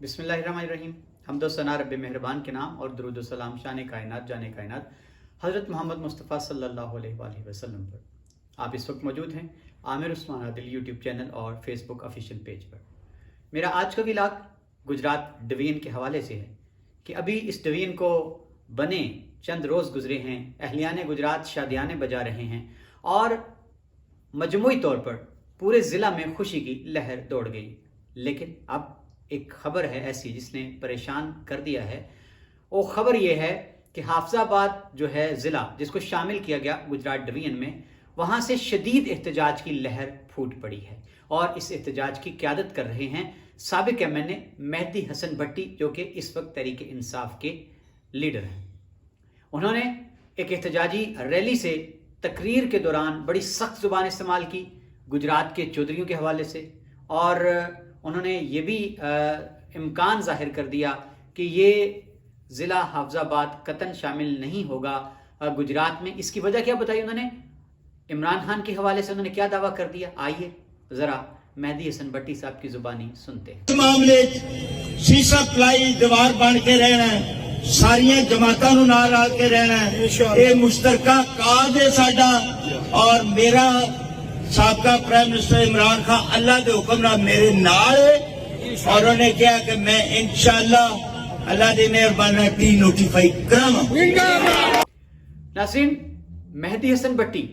बिस्मिल्लाहिर्रहमानिर्रहीम। हम्दो सना रब्बे मेहरबान के नाम और दुरूद व सलाम शान कायनात जाने कायनात हज़रत मोहम्मद मुस्तफ़ा सल्लल्लाहु अलैहि वसल्लम पर। आप इस वक्त मौजूद हैं आमिर उस्मान आदिल यूट्यूब चैनल और फेसबुक ऑफिशियल पेज पर। मेरा आज का व्लॉग गुजरात डिवीज़न के हवाले से है कि अभी इस डिवीज़न को बने चंद रोज़ गुजरे हैं, अहलियान गुजरात शादियाने बजा रहे हैं और मजमूई तौर पर पूरे ज़िला में खुशी की लहर दौड़ गई। लेकिन अब एक खबर है ऐसी जिसने परेशान कर दिया है। वो खबर ये है कि हाफिजाबाद जो है ज़िला जिसको शामिल किया गया गुजरात डिवीज़न में, वहाँ से शदीद एहतजाज की लहर फूट पड़ी है और इस एहतजाज की क़यादत कर रहे हैं साबिक MNA मेहदी हसन भट्टी, जो कि इस वक्त तहरीक इंसाफ के लीडर हैं। उन्होंने एक एहतजाजी रैली से तकरीर के दौरान बड़ी सख्त ज़ुबान इस्तेमाल की गुजरात के चौधरियों के हवाले से, और उन्होंने ये भी इम्कान ज़ाहिर कर दिया कि ये ज़िला हाफिजाबाद कतन शामिल नहीं होगा गुजरात में। इसकी वजह क्या बताई उन्होंने? इमरान खान के हवाले से उन्होंने क्या दावा कर दिया, आइए ज़रा मेहदी हसन भट्टी साहब की ज़ुबानी सुनते हैं। इस मामले शीशा पलाई दीवार बन के रहना है, सारिया जमातों नूं नाल ला के रहना है। ये मुश्तरका काज है साडा, और मेरा साबका प्राइम मिनिस्टर इमरान खान अल्लाह के हुक्म नाल मेरे नाल है, और उन्हें कहा कि मैं इंशाअल्लाह अल्लाह की मेहरबानी डी नोटिफाई करांगा। नाज़रीन, मेहदी हसन भट्टी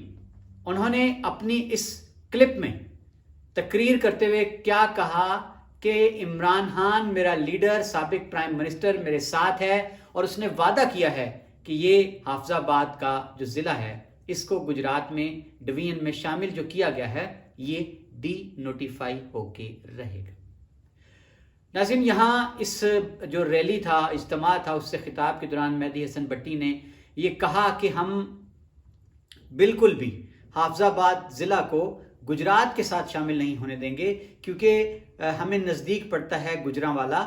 उन्होंने अपनी इस क्लिप में तकरीर करते हुए क्या कहा कि इमरान खान मेरा लीडर, साबिक प्राइम मिनिस्टर मेरे साथ है, और उसने वादा किया है कि ये हाफिजाबाद का जो ज़िला है इसको गुजरात में डिवीज़न में शामिल जो किया गया है ये डी नोटिफाई होके रहेगा। नाज़रीन, यहाँ इस जो रैली था, इज्तिमा था, उससे खिताब के दौरान मेहदी हसन भट्टी ने ये कहा कि हम बिल्कुल भी हाफिजाबाद ज़िला को गुजरात के साथ शामिल नहीं होने देंगे, क्योंकि हमें नज़दीक पड़ता है गुजरांवाला।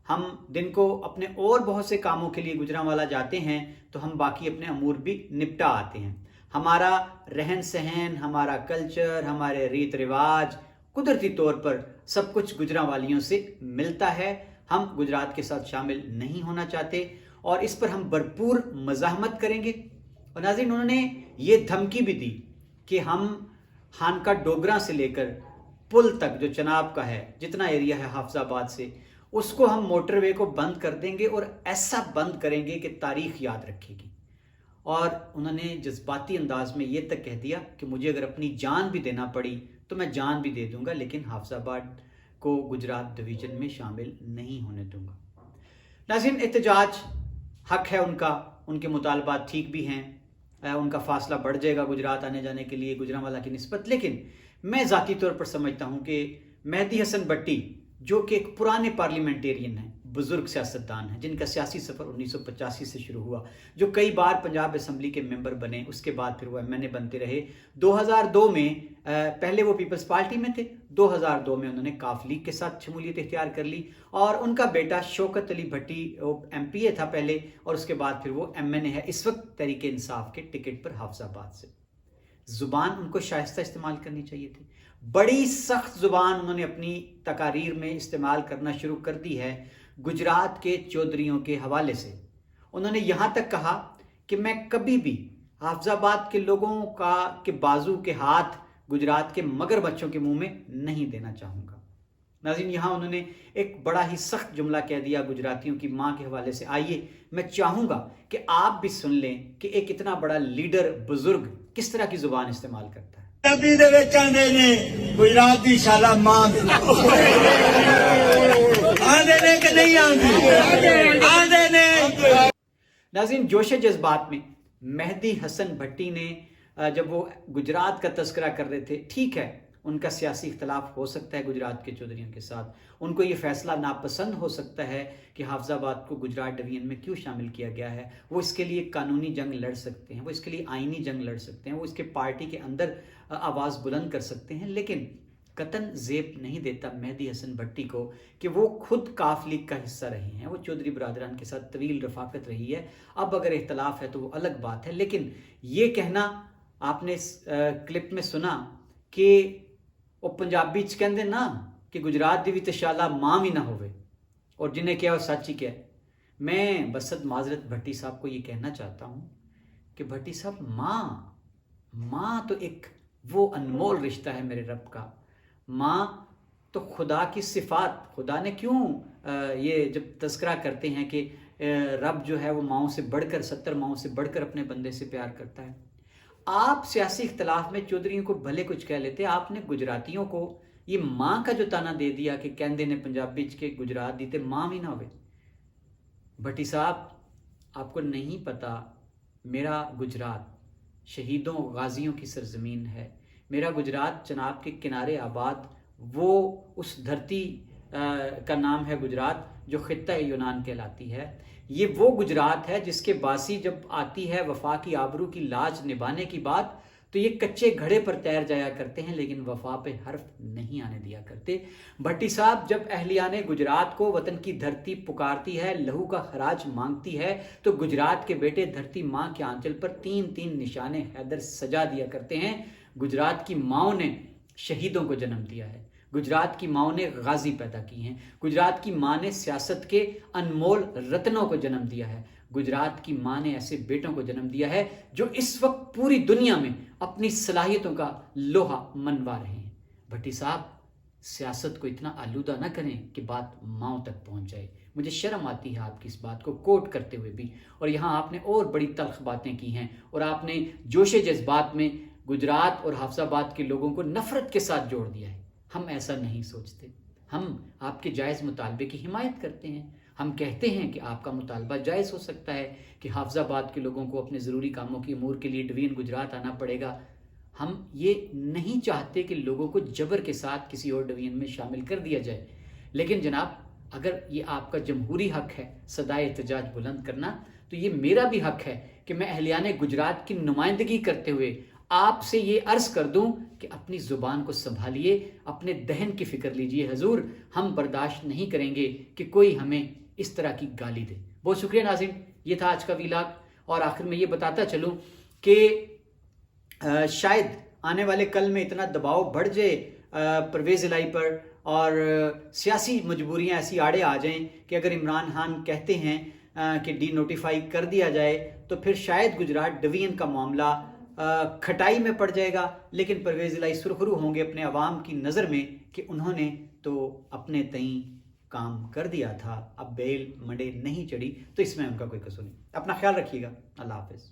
हम दिन को अपने और बहुत से कामों के लिए गुजरांवाला जाते हैं तो हम बाकी अपने अमूर भी निपटा आते हैं। हमारा रहन सहन, हमारा कल्चर, हमारे रीत रिवाज कुदरती तौर पर सब कुछ गुजरांवालियों से मिलता है। हम गुजरात के साथ शामिल नहीं होना चाहते और इस पर हम भरपूर मज़ाहमत करेंगे। और नाज़रीन, उन्होंने ये धमकी भी दी कि हम खानका डोगरा से लेकर पुल तक जो चनाब का है, जितना एरिया है हाफिजाबाद से, उसको हम मोटरवे को बंद कर देंगे और ऐसा बंद करेंगे कि तारीख याद रखेगी। और उन्होंने जज्बाती अंदाज में ये तक कह दिया कि मुझे अगर अपनी जान भी देना पड़ी तो मैं जान भी दे दूंगा, लेकिन हाफिजाबाद को गुजरात डिवीज़न में शामिल नहीं होने दूंगा। नाज़रीन, एहतजाज हक है उनका, उनके मुतालबात ठीक भी हैं, उनका फासला बढ़ जाएगा गुजरात आने जाने के लिए गुजरांवाला की निस्बत। लेकिन मैं ज़ाती तौर पर समझता हूँ कि मेहदी हसन भट्टी जो कि एक पुराने पार्लियामेंटेरियन हैं, बुज़ुर्ग सियासतदान हैं, जिनका सियासी सफ़र 1985 से शुरू हुआ, जो कई बार पंजाब असम्बली के मेंबर बने, उसके बाद फिर वो MNA बनते रहे। 2002 में पहले वो पीपल्स पार्टी में थे, 2002 में उन्होंने काफ लीग के साथ शमूलियत इख्तियार कर ली, और उनका बेटा शौकत अली भट्टी वो MPA था पहले, और उसके बाद फिर वो MNA है इस वक्त तहरीक इंसाफ के टिकट पर हाफिजाबाद से। ज़ुबान उनको शाइस्ता इस्तेमाल करनी चाहिए थी। बड़ी सख्त ज़ुबान उन्होंने अपनी तकारीर में इस्तेमाल करना शुरू कर दी है गुजरात के चौधरियों के हवाले से। उन्होंने यहाँ तक कहा कि मैं कभी भी हाफिजाबाद के लोगों का के बाजू के हाथ गुजरात के मगर बच्चों के मुंह में नहीं देना चाहूँगा। नाज़रीन, यहाँ उन्होंने एक बड़ा ही सख्त जुमला कह दिया गुजरातियों की माँ के हवाले से। आइए मैं चाहूँगा कि आप भी सुन लें कि एक इतना बड़ा लीडर, बुजुर्ग किस तरह की ज़ुबान इस्तेमाल करता है। गुजरात की शाला मां नाज़रीन, जोश जज्बात में मेहदी हसन भट्टी ने जब वो गुजरात का तस्करा कर रहे थे, ठीक है उनका सियासी इख्तलाफ हो सकता है गुजरात के चौधरियों के साथ, उनको ये फैसला नापसंद हो सकता है कि हाफिजाबाद को गुजरात डिवीज़न में क्यों शामिल किया गया है। वो इसके लिए कानूनी जंग लड़ सकते हैं, वो इसके लिए आइनी जंग लड़ सकते हैं, वो इसके पार्टी के अंदर आवाज़ बुलंद कर सकते हैं, लेकिन कतन ज़ेब नहीं देता मेहदी हसन भट्टी को कि वो खुद काफ लीग का हिस्सा रहे हैं, वो चौधरी बरादरान के साथ तवील रफाकत रही है। अब अगर इख्तलाफ है तो वो अलग बात है, लेकिन ये कहना आपने इस क्लिप में सुना कि वो पंजाबी च कहंदे ना कि गुजरात दी भी ते शाला मां भी ना होवे, اور جنہیں کیا وہ سچ ہی کیا ہے. میں بسط معذرت بھٹی صاحب کو یہ کہنا چاہتا ہوں کہ بھٹی صاحب ماں تو ایک وہ انمول رشتہ ہے میرے رب کا. ماں تو خدا کی صفات. خدا نے کیوں یہ جب تذکرہ کرتے ہیں کہ رب جو ہے وہ ماؤں سے بڑھ کر 70 ماؤں سے بڑھ کر اپنے بندے سے پیار کرتا ہے. آپ سیاسی اختلاف میں چودھریوں کو بھلے کچھ کہہ لیتے, آپ نے گجراتیوں کو یہ ماں کا جو تانا دے دیا کہ کہندے نے پنجابی کے گجرات دیتے ماں بھی نہ ہوئے. بھٹی صاحب آپ کو نہیں پتا, میرا گجرات شہیدوں غازیوں کی سرزمین ہے. میرا گجرات چناب کے کنارے آباد, وہ اس دھرتی کا نام ہے گجرات جو خطہ یونان کہلاتی ہے. یہ وہ گجرات ہے جس کے باسی جب آتی ہے وفا کی آبرو کی لاج نبھانے کی بات تو یہ کچے گھڑے پر تیر جایا کرتے ہیں لیکن وفا پہ حرف نہیں آنے دیا کرتے. بھٹی صاحب جب اہلیان گجرات کو وطن کی دھرتی پکارتی ہے, لہو کا خراج مانگتی ہے, تو گجرات کے بیٹے دھرتی ماں کے آنچل پر 3 نشان حیدر سجا دیا کرتے ہیں. گجرات کی ماؤں نے شہیدوں کو جنم دیا ہے, گجرات کی ماؤں نے غازی پیدا کی ہیں, گجرات کی ماں نے سیاست کے انمول رتنوں کو جنم دیا ہے, گجرات کی ماں نے ایسے بیٹوں کو جنم دیا ہے جو اس وقت پوری دنیا میں اپنی صلاحیتوں کا لوہا منوا رہے ہیں. بھٹی صاحب سیاست کو اتنا آلودہ نہ کریں کہ بات ماؤں تک پہنچ جائے. مجھے شرم آتی ہے آپ کی اس بات کو کوٹ کرتے ہوئے بھی, اور یہاں آپ نے اور بڑی تلخ باتیں کی ہیں اور آپ نے جوش جذبات میں گجرات اور حافظ آباد کے لوگوں کو نفرت کے ساتھ جوڑ دیا ہے. ہم ایسا نہیں سوچتے, ہم آپ کے جائز مطالبے کی حمایت کرتے ہیں. ہم کہتے ہیں کہ آپ کا مطالبہ جائز ہو سکتا ہے کہ حافظ آباد کے لوگوں کو اپنے ضروری کاموں کی امور کے لیے ڈوین گجرات آنا پڑے گا. ہم یہ نہیں چاہتے کہ لوگوں کو جبر کے ساتھ کسی اور ڈوین میں شامل کر دیا جائے, لیکن جناب اگر یہ آپ کا جمہوری حق ہے صدائے احتجاج بلند کرنا, تو یہ میرا بھی حق ہے کہ میں اہلیان گجرات کی نمائندگی کرتے ہوئے آپ سے یہ عرض کر دوں کہ اپنی زبان کو سنبھالیے, اپنے دہن کی فکر لیجئے. حضور ہم برداشت نہیں کریں گے کہ کوئی ہمیں اس طرح کی گالی دے. بہت شکریہ ناظرین, یہ تھا آج کا ویلاگ. اور آخر میں یہ بتاتا چلوں کہ شاید آنے والے کل میں اتنا دباؤ بڑھ جائے پرویز الہی پر اور سیاسی مجبوریاں ایسی آڑے آ جائیں کہ اگر عمران خان کہتے ہیں کہ ڈی نوٹیفائی کر دیا جائے تو پھر شاید گجرات ڈویژن کا معاملہ کھٹائی میں پڑ جائے گا. لیکن پرویز الہی سرخرو ہوں گے اپنے عوام کی نظر میں کہ انہوں نے تو اپنے تئیں کام کر دیا تھا, اب بیل منڈے نہیں چڑھی, تو اس میں ان کا کوئی قصور نہیں. اپنا خیال رکھیے گا. اللہ حافظ.